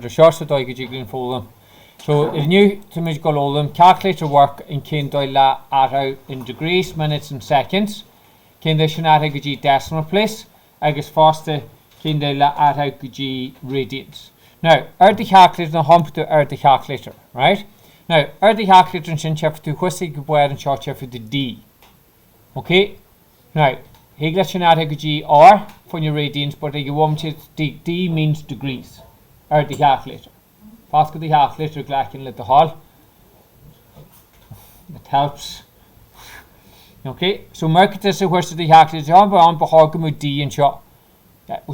The shorts that I get you for them. So if new to me go all them, calculate your work in kin doila out in degrees, minutes and seconds. Kin de shanata gji decimal place. Agus faster kin doila out gji radians. Now, the calculator and hump to the calculator, right? Now, the calculator and shin chef to whiskey where and short chef to D. Okay? Now, Higla shanata gji R for your radians, but you want D means degrees. The calculator. Pass the calculator glack in the hall. It helps. Okay, so market this where's the calculator on Bahagamu D and shot. That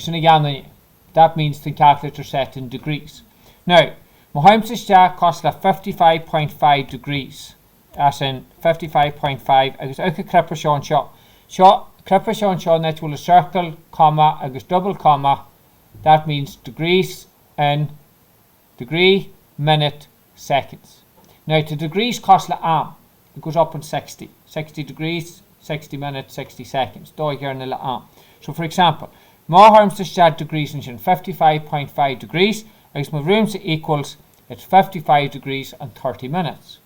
means the calculator set in degrees. Now, Mohamed's jack costs 55.5 degrees. As in 55.5. I was okay cripper Sean shot. Cripper Sean that will a circle, comma, I double comma. That means degrees and degree, minute, seconds. Now, the degrees cost la it goes up in 60. 60 degrees, 60 minutes, 60 seconds. So, for example, more harms to start degrees in 55.5 degrees, as my rooms equals it's 55 degrees and 30 minutes.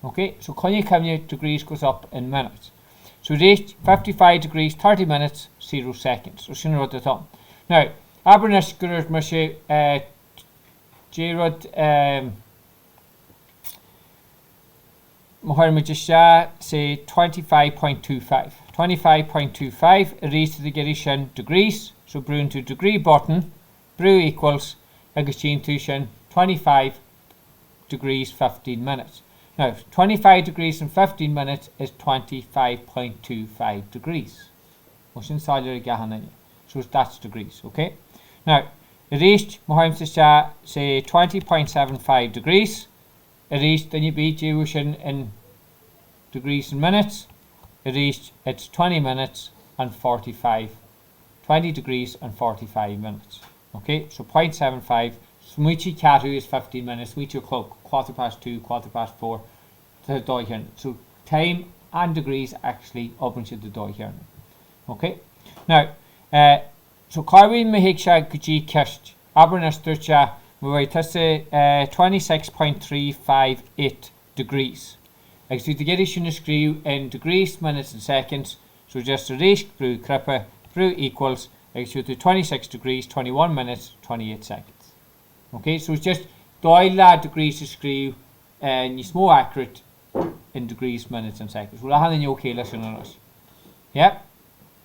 Okay, so can you degrees goes up in minutes. So, reach 55 degrees, 30 minutes, 0 seconds. So, she wrote it on. Now, Aberness Gurus Monsieur Gerard Mohammed say 25.25. 25.25 reads to the Gerishan degrees. So brew to degree button. Brew equals Agustin Tushan 25 degrees 15 minutes. Now 25 degrees and 15 minutes is 25.25 degrees. What's inside the Gahananya? So that's degrees, okay? Now, it reached Mohammed say 20.75 degrees. It reached then you beat you in degrees and minutes. It reached it's 20 minutes and 45. 20 degrees and 45 minutes. Okay, so 0.75. Smuichi Katu is 15 minutes. Smuichi clock, 2:15, 4:15 to the door here. So time and degrees actually up into the door here. Okay, now, so Carwin Mahiksha Guji Kist, Aberness Durcha, Muwaitase 26.358 degrees. Actually, to get it in screw in degrees, minutes, and seconds. So just a race brew cripper brew equals actually to 26 degrees, 21 minutes, 28 seconds. Okay, so it's just doila degrees to screw and it's more accurate in degrees, minutes, and seconds. Well, I had an okay lesson on us. Yep.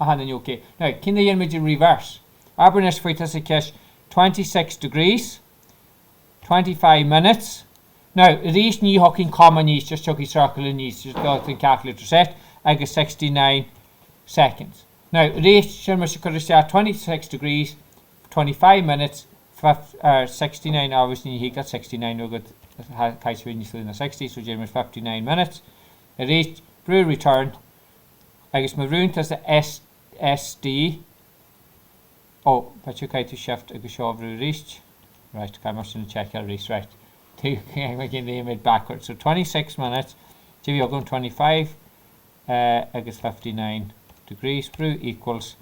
Okay. Now, can the image in reverse? Aberness for Tessikish 26 degrees, 25 minutes. Now, these new hooking common needs, just chucky circle in needs, just got the calculator set, I get 69 seconds. Now, race Shirmish could have said 26 degrees, 25 minutes, 69 hours, and he got 69, no good. Kaiser in the 60, so Jim 59 minutes. A race brew return. I guess my room to the SD. Oh, but you to shift a show reached. Right, I must check your race right. Again, the image backwards. So 26 minutes. So you're going 25. I guess 59 degrees. Brew equals.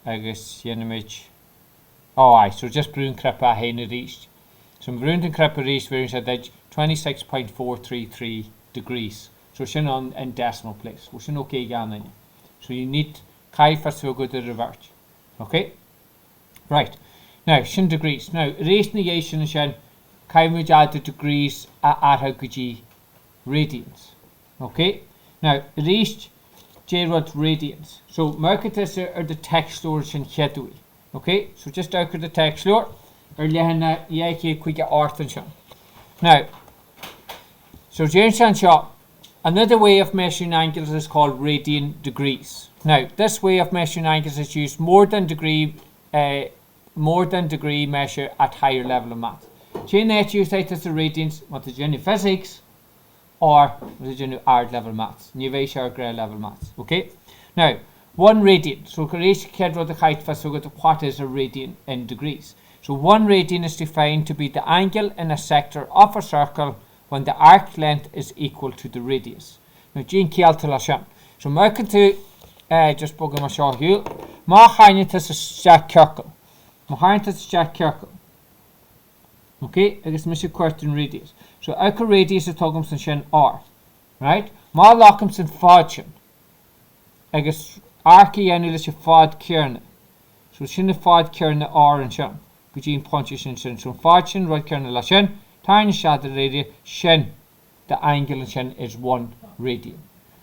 I guess image. Oh, aye. So just brewing crippa haina reached. So brewing and crippa reached where you said that 26.433 degrees. So shin on in decimal place. So shin okay again. So you need kai for so good to revert. Okay? Right. Now, shin degrees. Now, race negation shin kai we add the degrees at how could you radians. Okay? Now, race J-rod radians. So market this are the text stores in Hedui. Okay? So just out the text store. Or lehena yaki quick arth shin. Now, so James shot. Another way of measuring angles is called radian degrees. Now, this way of measuring angles is used more than degree measure at higher level of math. Chain that you say this the radians, what is in physics, or what is in art level maths, new or grade level maths. Okay. Now, 1 radian. So, the height for so what is a radian in degrees? So, 1 radian is defined to be the angle in a sector of a circle when the arc length is equal to the radius. Now, Jean Kialtalashan. So, Merkin to just bug my shaw here. Ma Hainet is a jack circle. Ma Hainet is a jack circle. Okay, agus mis cuairtain radius. So acha radius a tugam san sin R. Right? Má lacham san fád sin. Agus arca dhéanú leis a fád cearna. So sin a fád cearna R an sin. Go dtíon pointe sin sin. So fád sin roid cearna le sin. Táine sead a radius sin. The angle an sin is 1 radian.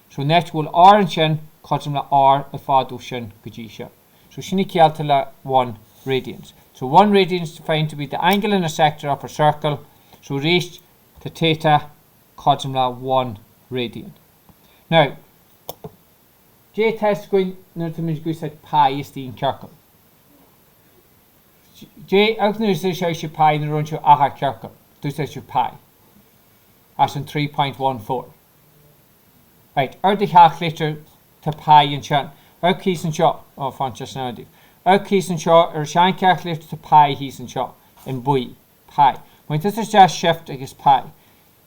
So net will R an sin cosum le R a fád ó sin go dtí sin. So sinna cealta le 1 radians. So 1 radian is defined to be the angle in a sector of a circle. So reached to theta cosum le 1 radian. Now, J test going to mean go said pi is the circle. J out there says show pi in the run to aha circle. Do says your pi. As in 3.14. Right, are the calculator to pi and chan. Our keys and shot. Oh, fantastic now. Our keys and shot or shan calculator to pi he's and shot in boy pi. When this is just shift against pi.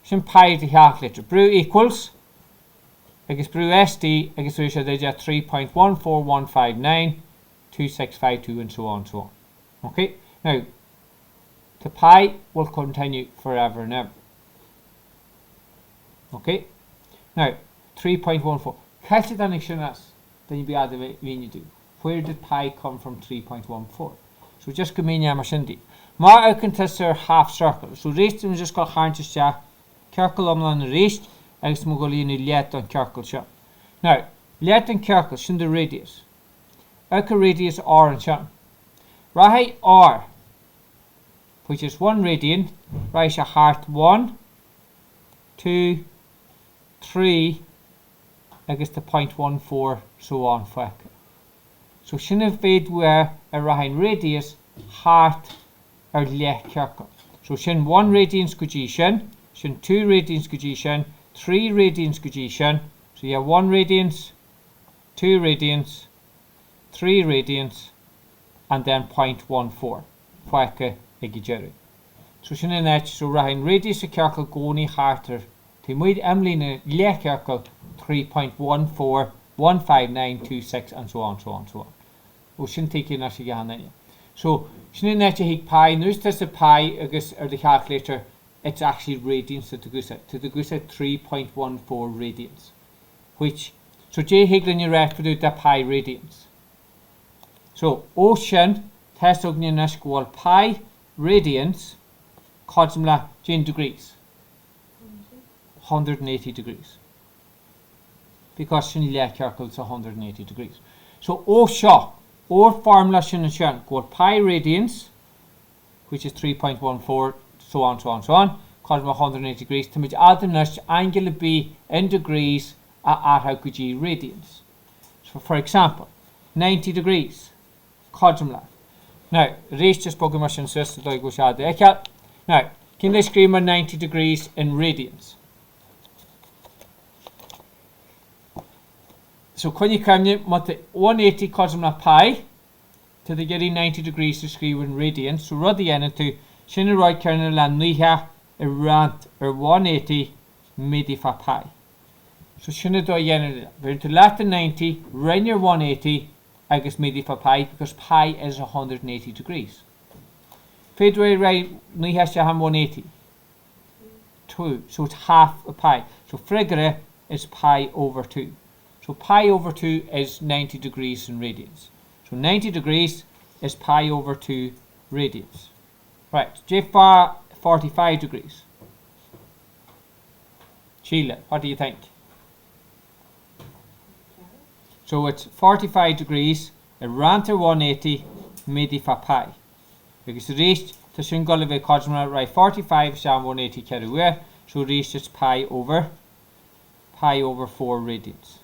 Shin pi the calculator. Brew equals against brew SD against we should just 3.14159 2652 and so on and so on. Okay, now the pi will continue forever and ever. Okay, now 3.14. Catch it on as then you be out of it when you do. Where did pi come from 3.14? So just go mean yamashindi. Mar I can test their half circle. So race them just called harness ja circle on the race. Agus mogolini liet on circle shot. Now, liet and circle shin the radius. Aka radius R and shot. Rahi R, which is 1 radian, right a heart 1, 2, 3, agus the 0.14, so on for. So shin a fade where a rahin radius heart or liet circle. So shin 1 radians kuji shin 2 radians kuji shin 3 radians kuji shin. So you have 1 radians, 2 radians, 3 radians, and then 0.14. Fuaka egijeri. So shin in that so rahin radius a circle goni harter. To muid emlina le circle 3.14, 15926 and so on, so on, so on. O shin taking that again. So shin in that you pi, notice this a pi agus or the calculator. It's actually radians to the goose at 3.14 radians. Which, so J Higlin you read for the pi radians. So, ocean, test of the pi radians, cosmla Jane degrees. 180 degrees. Because shin le circles 180 degrees. So, ocean, or formula shin pi radians, which is 3.14. So on, so on, so on. Cosmo 180 degrees. To which other angle be in degrees at how could you radians. So for example, 90 degrees. Cosmo. Now, race just spoken machine system like goes out there. Now, can they scream 90 degrees in radians? So can you come in with 180 cosmo pi to the getting 90 degrees to scream in radians. So Raidiain to Shinna right kernel and niha a rant or 180 midi for pi. So Shinna do yen we're to Latin 90, run your 180 agus midi for pi because pi is 180 degrees. Fidway right niha shaham 180. 2. So it's half a pi. So frigere is pi over 2. So pi over 2 is 90 degrees in radians. So 90 degrees is pi over 2 radians. Right, J-far 45 degrees. Sheila, what do you think? So it's 45 degrees, it ran to 180, midi for pi. Because it reached to Shingolave Cosmo, right, 45 sham 180 carry so it reached its pi over 4 radians.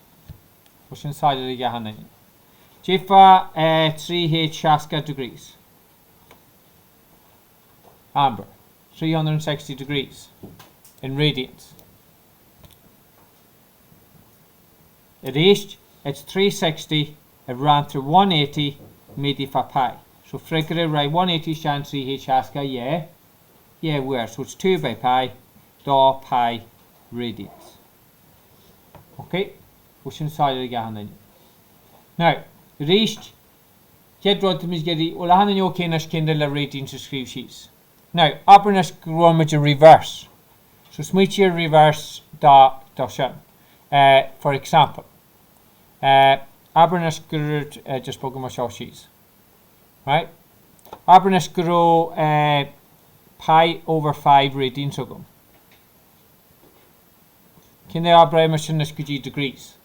What's inside of the Gahanan? J-far 3H Shaska degrees. Amber, 360 degrees in radians. It reached its 360, it ran to 180 midi for pi. So frigere right 180 shan 3H Haska, yeah, where? So it's 2 by pi, da pi radians. Okay, what's inside of the gahan. Now, it reached, get rod to me getty, well, I haven't okay nash kinder la radians to screw sheets. Now, Abernas Gromage reverse. So smith your reverse da sin. For example, Abernas Gurd just spoken my sheets. Right? Abernas grow pi over 5 radians of them. Can they abraimas in degrees?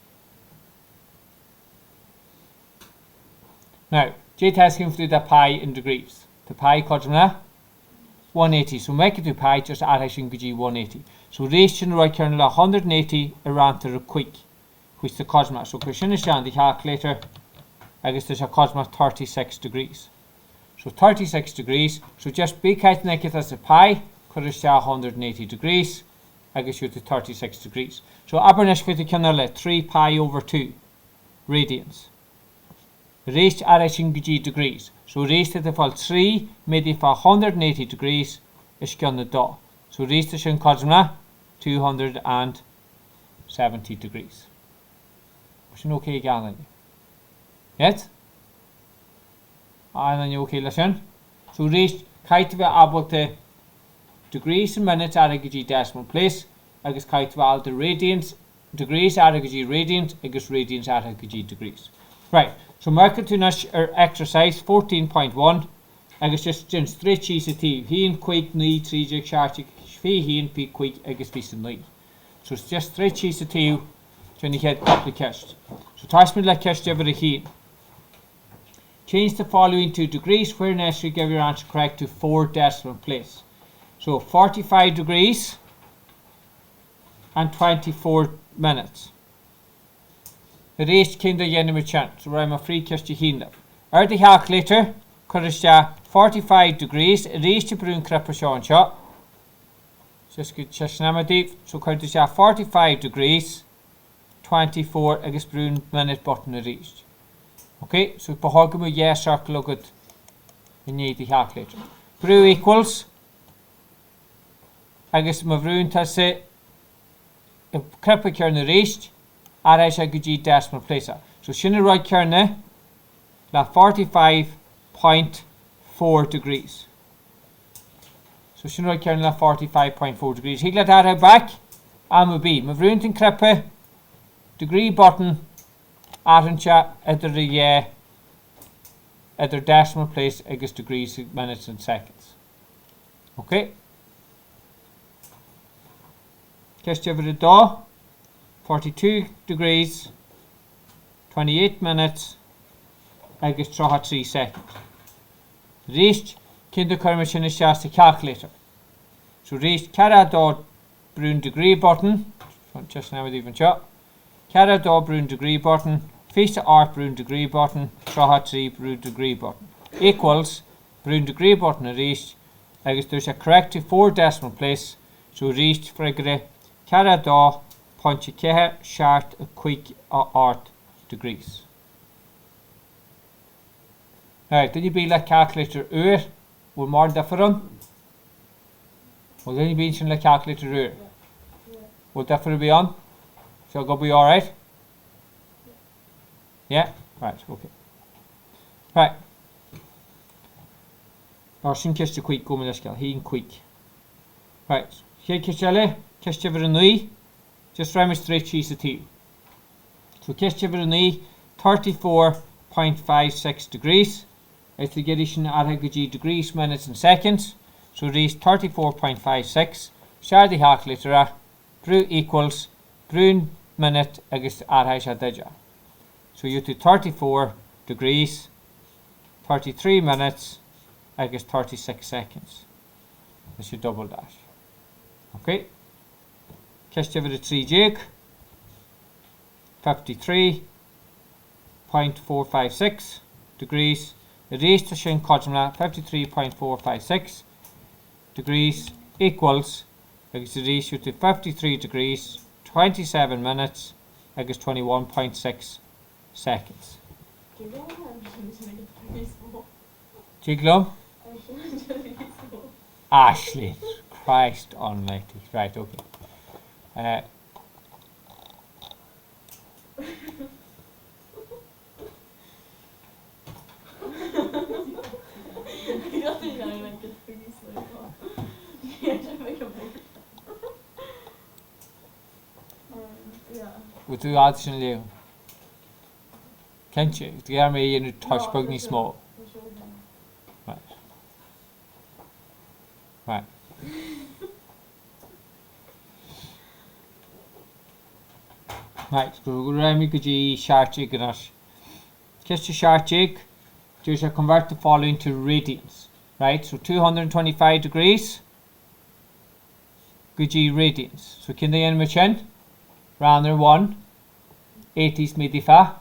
Now, J asking to do the pi in degrees. The pi cosmna 180. So make it to pi just add in 180. So ratio right kernel 180 around to the quick, which the cosma. So question is down the calculator. I guess there's a cosma 36 degrees. So 36 degrees. So just be kind naked as a pi, could it 180 degrees. I guess you to 36 degrees. So Abernas with the kernel 3 pi over 2 radians. Raised arraching degrees. So raised to the fall 3 made if 180 degrees is gonna do. So raised to shin cosmna 270 degrees. Was okay again? Yet? And then you okay listen. So raised kite to able to degrees and minutes arraching decimal place. I guess kite to all the radians degrees arraching radians. I guess radians arraching degrees. Right. So market to nash exercise 14.1. I guess just 3 cheese at tea. He and quick knee 3 jig charge he and be quick I guess piece and so it's just 3 cheese at tea when you get couple of cash. So toss me like cash over the heat. Change the following to degrees where necessary give your answer correct to 4 decimal place. So 45 degrees and 24 minutes. The race came to enemy chance, so I'm a free kiss to Hinda. Or the calculator, could 45 degrees, race to Brun Crepper shot. Just good chesnamadi, so could 45 degrees, 24 against Brun minute button reached. Okay, so Pahogamo yes circle good in the calculator. Brew equals I guess Mavrun Tasse if Crepper kernel reached. Arasha Guji decimal place. So Shinna right kernel la 45.4 degrees. So Shinna right kernel la 45.4 degrees. He let that back. Amu B. Mavruntin crepe degree button Arancha at the decimal place against degrees, minutes and seconds. Okay. Just over the door. 42 degrees, 28 minutes, I guess 3 seconds. Reached Kinder Kermishin is just a calculator. So reached Cara Dod Brun degree button, just now with even shot. Cara Dod Brun degree button, Face Art Brun degree button, 3 Brun degree button. Equals Brun degree button reached, I guess there's a correct 4 decimal place. So reached for a Cara Dod punch a short quick art degrees. Right, then you be like calculator will more different. Well then you be like calculator will different be on. So go be alright? Yeah? Right, okay. Right. Or sin kiss quick go with this he quick. Right. Here kiss over a just remind straight cheese at tea. So kiss over a knee 34.56 degrees. It's the addition at degrees, minutes and seconds. So reach 34.56. Share the calculator Brew equals Brun minute against at so you do 34 degrees, 33 minutes against 36 seconds. That's your double dash. Okay. Kiss over the 3 jig 53.456 degrees. Raise to shin cosmla 53.456 degrees equals the ratio to 53 degrees 27 minutes against 21.6 seconds. Jiglum? Ashley, Christ almighty. Right, okay. With the odds in live. Can't you? The army in a touch bugny small. Right. Right. Right, so we're going to go short jig in us. Just a short jig, just convert the following to radians. Right, so 225 degrees, go radians. So can they end with chin? Round 1, 80s medifa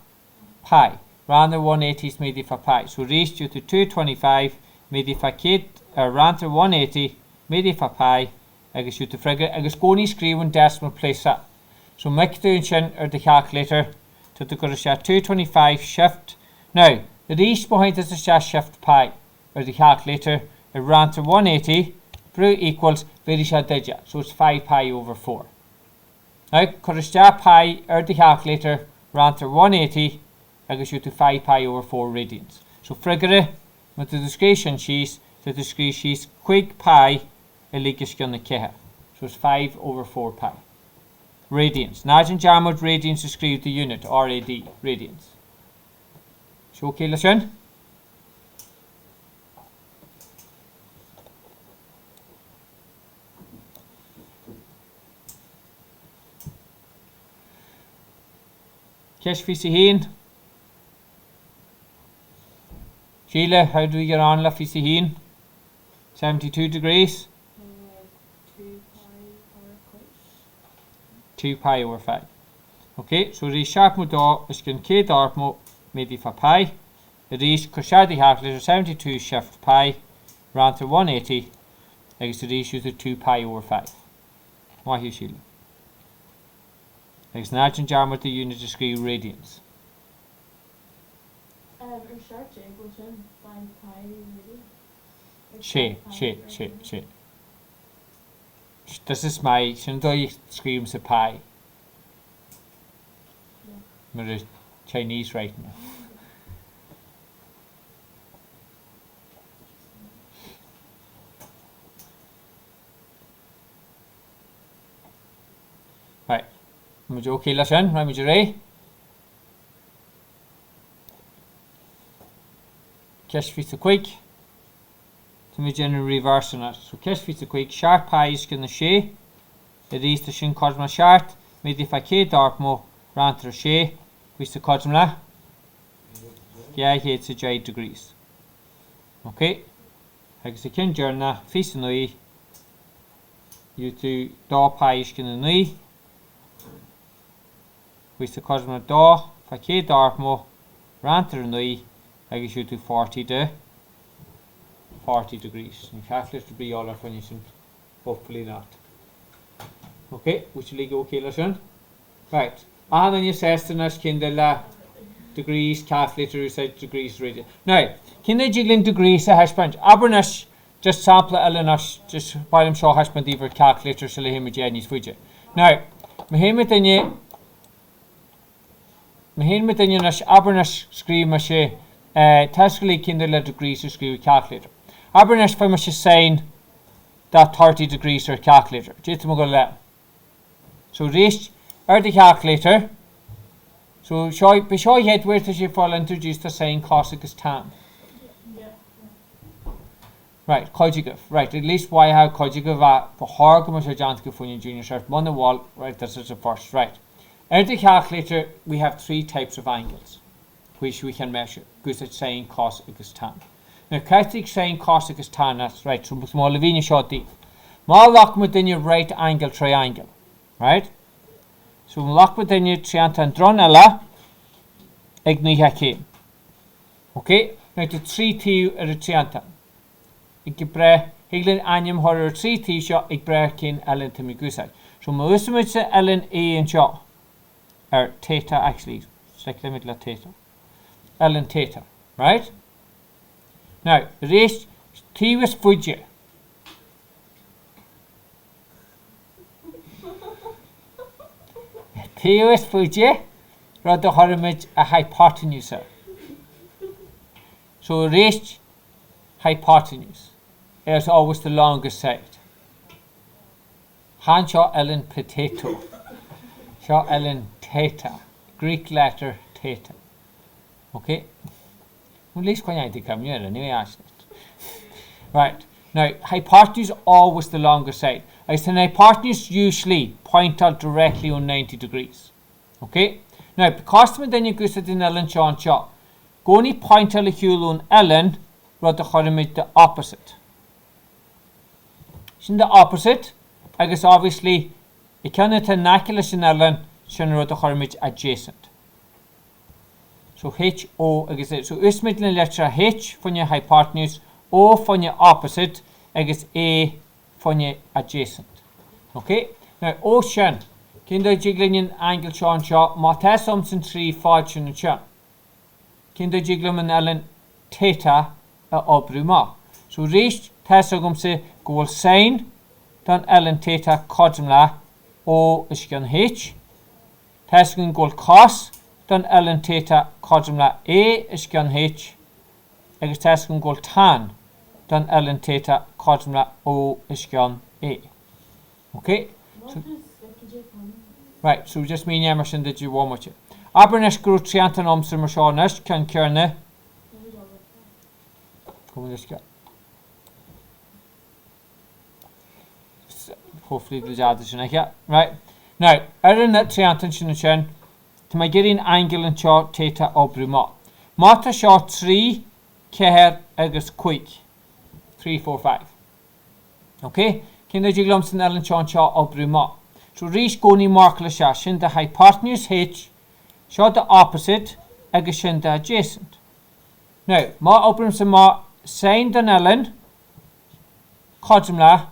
pi. Round 1, 80s medifa pi. So raised you to 225 medifa kid, round 180 medifa pi. Agus you to figure, agus goni screw one decimal place up. So make the chin or the calculator to the good 225 shift. Now, the reach behind this is just shift pi or the calculator. It ran to 180 brew equals very short digit. So it's 5 pi over 4. Now, correspond pi or the calculator ran to 180. I guess you to 5 pi over 4 radians. So figure with the discretion sheets, the discrete sheets quick pi eligish on the keha. So it's 5 over 4 pi. Radians. Najin Jamud radians is the unit, RAD, radians. So okay, listen. Kesh Fisihin. Sheila, how do we get on La Fisihin? 72 degrees. 2 pi over 5. Okay, so the sharp mo is going to dark mo maybe for pi. The reach Koshadi half liter 72 shift pi round to 180. I guess the ratio to 2 pi over 5. Why here, Sheila? Next, Najin Jarmer the unit to screw radians. She. This is my Shindoi screams a pi. Yeah. Chinese right now. Right. Okay, listen, I'm ready. Cash feet the quick. To me general reverse on it. So cash feet the quick. Sharp pi is going to share. It is the shin cosma shart. Maybe if I can't dark more, round to the share. Which the cosma. Yeah, it's a 8 degrees. Okay. I guess the kin journal. Feast no you to da pi is going to which the cosma da. If I can't dark more, round to the I guess you to 40 degrees. And calculate to be all our finishing. Hopefully not. Okay, which will go okay, listen. Right. And then you say to us, kindle degrees, calculator, said degrees radian. Now, can they jiggling degrees a hash punch? Abernash just sample Elenash, just by them show hash punch either calculator, shall him with Jenny's widget. Now, Mahimet in ye nash Abernash scream mache. Tascally kindle degrees to screw calculator. Abernash for much is saying that 30 degrees or calculator. So reach or the calculator. So be sure you head where to you fall introduce the saying cosicus tam. Right, conjugate. Right, at least why how conjugate for Hargum or John Giffunian Junior Shirt on the wall. Right, this is the first. Right. In the calculator we have 3 types of angles which we can measure. Because it's saying cosicus tan. Now, Catholic saying cosicus tan, that's right. So, small Lavinia shot deep. More lock within your right angle triangle. Right? So, lock within your triangle dronella. Igni hakim. Okay? Now, the 3T or the triangle. Ikbre, Higlin Anyam horror 3T shot, Ikbre kin Ellen to Migusai. So, Mousumich Ellen A and shot. Or theta actually. Second limit theta. Ellen theta, right? Now, race T was Fuji. T was Fuji, rather horimage a hypotenuse. So race hypotenuse is always the longest side. Han seo Ellen potato. Seo Ellen theta. Greek letter theta. Okay? Well, at least when I come here anyway, actually. Right. Now, hypotenuse always the longer side. As an hypotenuse usually point out directly on 90 degrees. Okay? Now, because we then you go to the Ellen Sean Shaw, go ni point out on Ellen, rather the opposite. In the opposite, I guess obviously, it cannot naculus in Ellen, sooner the adjacent. So H O, I guess so is middle letter H from your hypotenuse, O from your opposite, I guess A from your adjacent. Okay? Now ocean, can the jiggling angle Sean Shaw, Mata something 3 fortune and Sean. Can the jiggling in Ellen theta obruma. So reach Tessagum say goal sign, dan Ellen theta codumla O is gan H. Tessagum goal cos, dan Ellen theta codumla A is gan H. I guess Tessagum goal tan, dan Ellen theta codumla O is gan A. Okay? So, right, so just mean Emerson that you want with you. Abernesh grew triantan omsum Shornish can kerne. Come on, let's go. Hopefully the jadis in here. Right. Now, other than that triantan shin to my getting angle and chart theta obruma. Mata short 3 keher agus quick. 3, 4, 5. Okay? Can the jiglums in Ellen chart obruma. So reach goni markle shin the hypotenuse H shot the opposite agus shin the adjacent. Now, ma obrums and ma sign dan Ellen codumla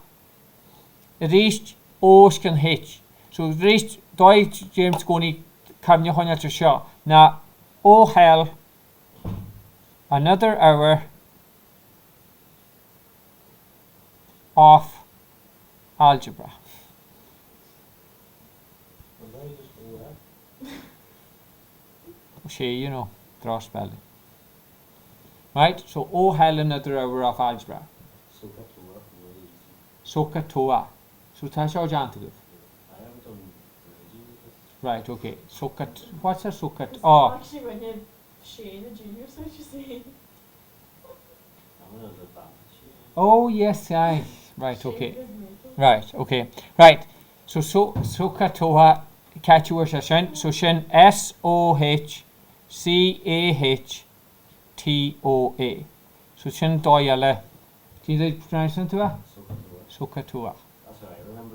reached O scan H. So reached Deutsch James Goni come you to show. Now oh hell another hour of algebra. She, you know, draw spelling. Right, so oh hell another hour of algebra. Soka toa. So that's our jantive. Right, okay. Sokat. What's a sokat? Oh. Actually, when you Shane, the junior, so what you say. Oh yes, aye. Right, okay. Right, okay. Right. So soka toa catch your session. So shin SOHCAHTOA. So shin doyale. Can you pronounce it to her? Soka toa.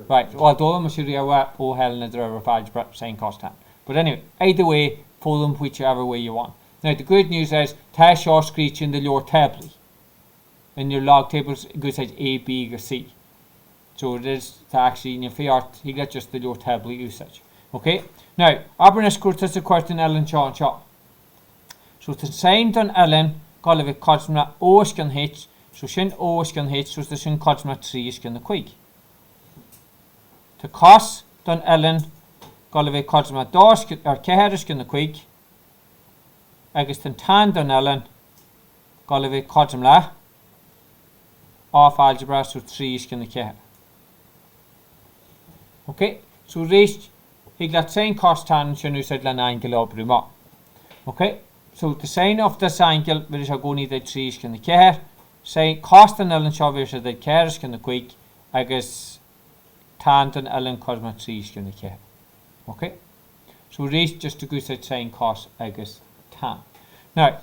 Right, although I'm sure you are oh hell in the river algebra saying cost time. But anyway, either way, pull them whichever way you want. Now the good news is Tash or screech in the lower table. In your log tables it goes like A, B or C. So it is to actually in your fiat you get just the lower table usage. Okay? Now Abernes Curtis the question Ellen Shaw. So to sign on Ellen Golivic Cosma O scan H, so shin O scan H so the shin Cosma 3 scan the quick. To cos done Ellen Golivic Cosma Dorsk or Keheris in the quick. Agus tan done Ellen Golivic Cosma off algebra so 3 in the Keher. Okay, so reached he got same cos tan shinu said lan angle obruma. Okay, so the sign of this angle where is going the 3 in the Keher. Say cos done Ellen Shaw said the Keheris in the quick. Agus tan and Ellen Cosma 3 in the Keher. Okay? So reach just to go to saying cos agus tan. Now,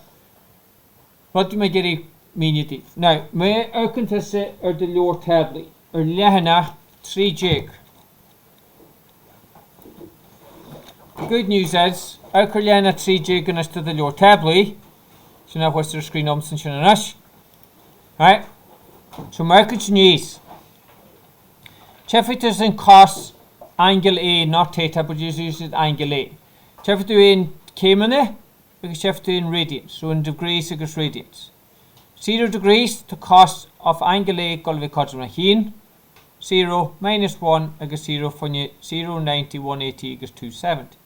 what do I get a mean? Now, may I can say or the lower table or lehana 3 jig. The good news is I can lehana 3 jig and to the lower table. So now what's the screen option and us? Right? So market news. Cheffit is in cos angle A, not theta, but you use it angle A. Cheffit in Céimeanna, because Cheffit in radians, so in degrees against radians. 0 degrees to cos of angle A, Golvi Codrona Heen. 0 minus 1 against 0 from you 0, 90, 180 against 270.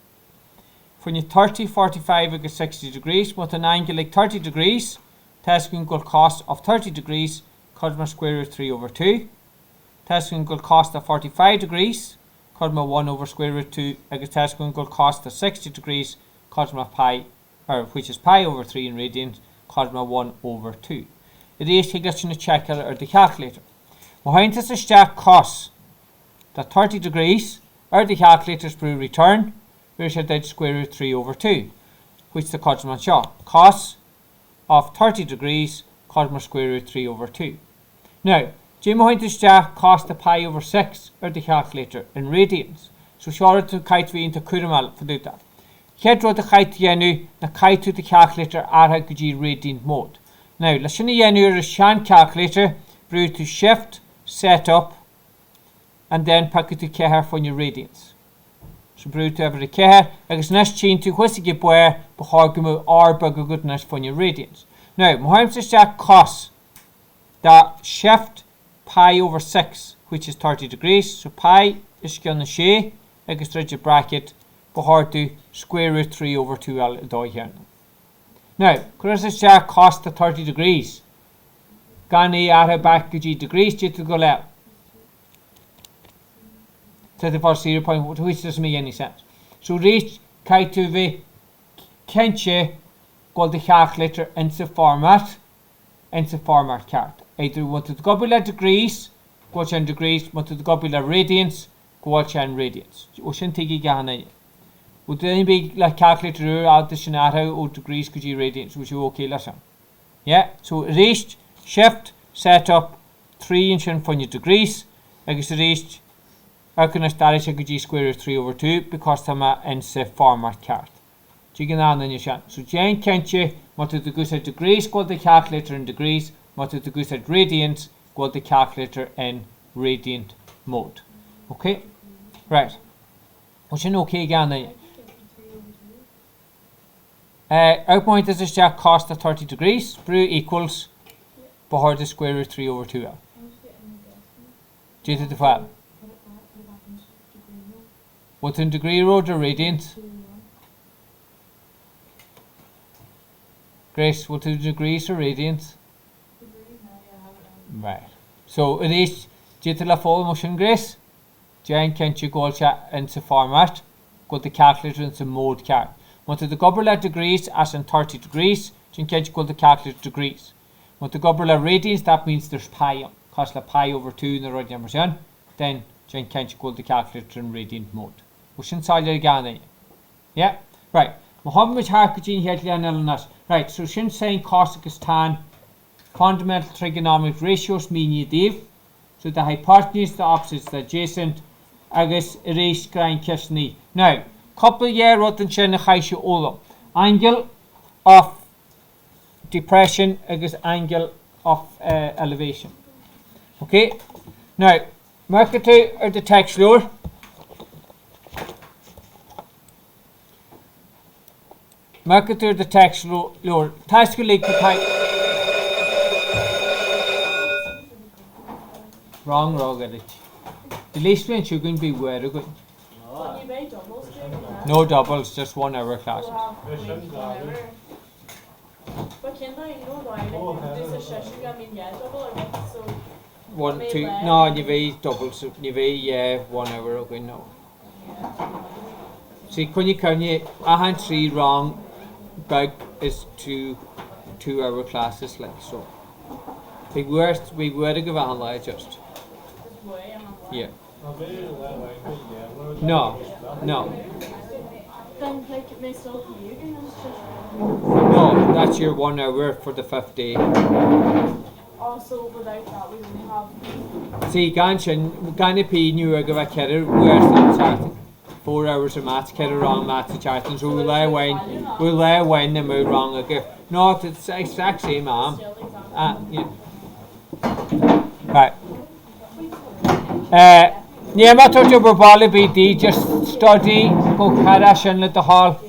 From you 30, 45 against 60 degrees, with an angle like 30 degrees, tasking goal cos of 30 degrees, Cosma square root 3 over 2. Tesco go cost of 45 degrees, cosma 1 over square root 2, agus Tesco go cost of 60 degrees, cosma pi, or which is pi over 3 in radians, cosma 1 over 2. It is to get in the checker or the calculator. Behind this is stack costs that 30 degrees or the calculator's brew return, where should I square root 3 over 2, which the cosma shot. Costs of 30 degrees, cosma square root 3 over 2. Now, Jim behind this stack cost the pi over 6 or the calculator in radians. So short to kite we into kurumal for do that. Kedro the kite yenu na kite to the calculator arha guji radiant mode. Now, let's yenu is shan calculator, brew to shift, set up, and then pack it to keher for your radians. So brew to every keher, agus next chain to whisky give where behargumu or bug a goodness for your radians. Now, Mohammed says that costs that shift pi over 6, which is 30 degrees. So pi is going to share, agus rigid bracket, behar to square root 3 over 2 al doi here. Now, Chris says that cost the 30 degrees. Gani ara back to degrees to go left. To the first 0 point, which doesn't make any sense. So reach kai to the kenche go the calculator into format card. Either want to go below degrees, go on degrees, want to go below radians, go on radians. Ocean tigi gana. Would then be like calculator out the scenario or degrees could you radians, which you okay listen. Yeah, so reached shift set up 3 inch and for your degrees. I guess reached how can I start a square root 3 over 2 because I'm in the format card. So you can add in your shan. So Jane can't you what to go at degrees, go the calculator in degrees, what to go at radians, go the calculator in radiant mode. Okay? Right. What's an okay again? Our point is this cost of 30 degrees, brew equals behar the square root 3 over 2. Due to the fact. What's in degree road or radiant? Grace, what is degrees or radiant? Right. So it is due to the full motion, Grace. Jane, can't you go into format? Go to calculator into mode card. Want to the gobberla degrees as in 30 degrees, Jane, can't you go to calculator degrees? Want to gobberla radians, that means there's pi on. Cost la pi over 2 in the radian percent. Then Jane, can't you go to calculator in radiant mode? What's inside your again? Yeah? Right. Mohammed Harkajin here. Right, so shin saying cosecus tan fundamental trigonometric ratios mean you div. So the hypotenuse, the opposites, the adjacent, agus erase grind kishni. Now, couple year rotten shin haisha olam. Angle of depression agus angle of elevation. Okay? Now, Mercator or the text lower. Mercator the text lower. Task league wrong, get it. The least one you're going to be very good. No doubles, just 1 hour classes. But can I know why this is session I mean double or what so 1, 2, no, you weigh doubles, you weigh 1 hour okay no. See, can you I had 3 wrong. Big is 2 hour classes like so. We were to give a lie just. Yeah. No. Then like it makes up you No, that's your 1 hour for the 5th day. Also without that we only have See, Gana P knew I give a kidder, where's that charting? 4 hours of maths, kidder wrong maths and charting, so we'll lay away and then move wrong again. No, it's the exact same, ma'am. Yeah. Right. Yeah, I'm not talking about BD, just study, go Karash and let the hall.